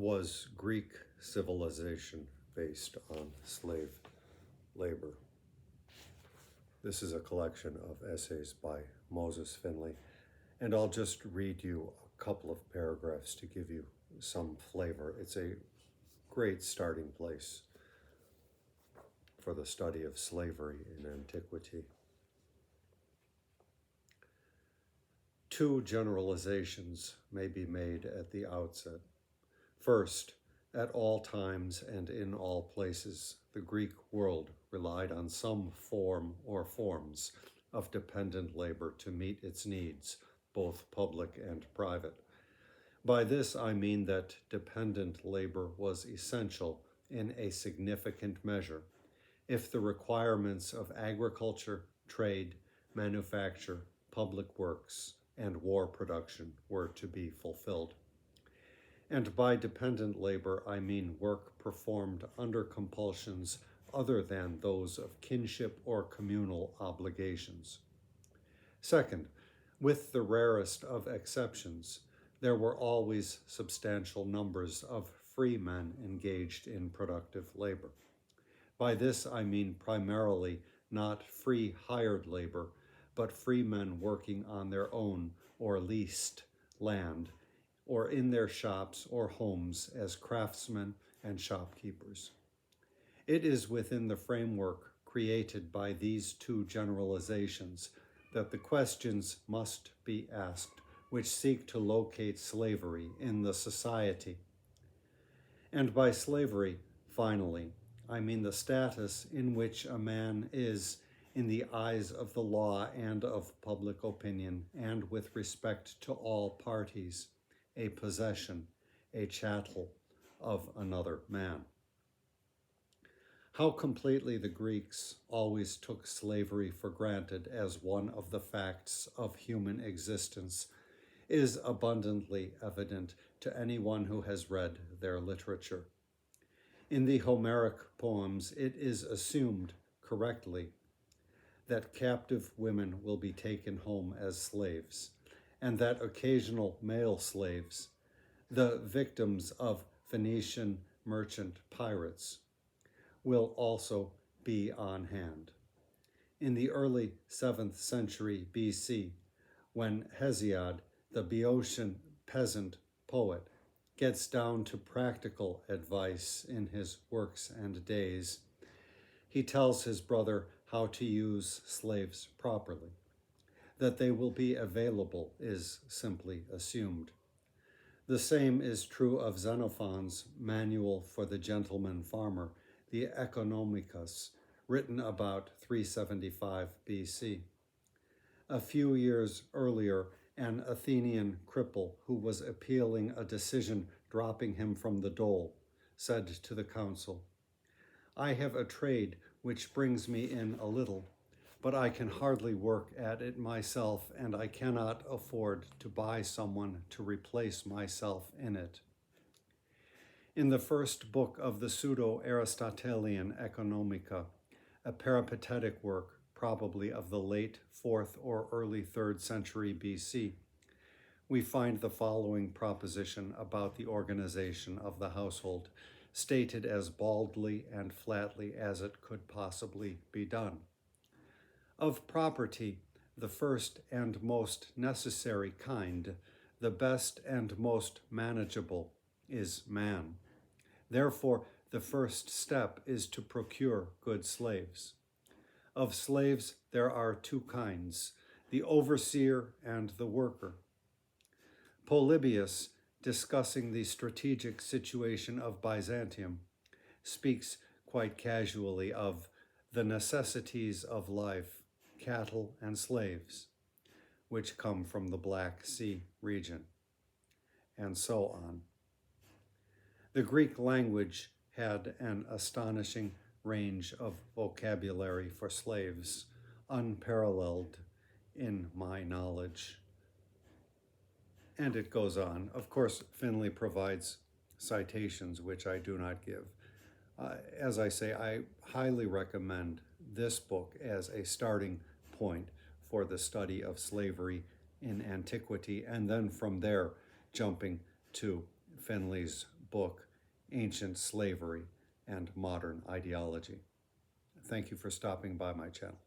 was Greek civilization based on slave labor? This is a collection of essays by Moses Finley, and I'll just read you a couple of paragraphs to give you some flavor. It's a great starting place for the study of slavery in antiquity. Two generalizations may be made at the outset. First, at all times and in all places, the Greek world relied on some form or forms of dependent labor to meet its needs, both public and private. By this I mean that dependent labor was essential in a significant measure if the requirements of agriculture, trade, manufacture, public works, and war production were to be fulfilled. And by dependent labor, I mean work performed under compulsions other than those of kinship or communal obligations. Second, with the rarest of exceptions, there were always substantial numbers of free men engaged in productive labor. By this I mean primarily not free hired labor, but free men working on their own or leased land, or in their shops or homes as craftsmen and shopkeepers. It is within the framework created by these two generalizations that the questions must be asked which seek to locate slavery in the society. And by slavery, finally, I mean the status in which a man is in the eyes of the law and of public opinion, and with respect to all parties, a possession, a chattel of another man. How completely the Greeks always took slavery for granted as one of the facts of human existence is abundantly evident to anyone who has read their literature. In the Homeric poems, it is assumed correctly that captive women will be taken home as slaves, and that occasional male slaves, the victims of Phoenician merchant pirates, will also be on hand. In the early 7th century BC, when Hesiod, the Boeotian peasant poet, gets down to practical advice in his Works and Days, he tells his brother how to use slaves properly. That they will be available is simply assumed. The same is true of Xenophon's Manual for the Gentleman Farmer, the Economicus, written about 375 BC. A few years earlier, an Athenian cripple who was appealing a decision dropping him from the dole said to the council, "I have a trade which brings me in a little, but I can hardly work at it myself, and I cannot afford to buy someone to replace myself in it." In the first book of the pseudo-Aristotelian Economica, a peripatetic work probably of the late 4th or early 3rd century BC, we find the following proposition about the organization of the household, stated as baldly and flatly as it could possibly be done. Of property, the first and most necessary kind, the best and most manageable, is man. Therefore, the first step is to procure good slaves. Of slaves, there are two kinds, the overseer and the worker. Polybius, discussing the strategic situation of Byzantium, speaks quite casually of the necessities of life, cattle and slaves, which come from the Black Sea region, and so on. The Greek language had an astonishing range of vocabulary for slaves, unparalleled in my knowledge. And it goes on. Of course, Finley provides citations, which I do not give. As I say, I highly recommend this book as a starting point for the study of slavery in antiquity, and then from there jumping to Finley's book, Ancient Slavery and Modern Ideology. Thank you for stopping by my channel.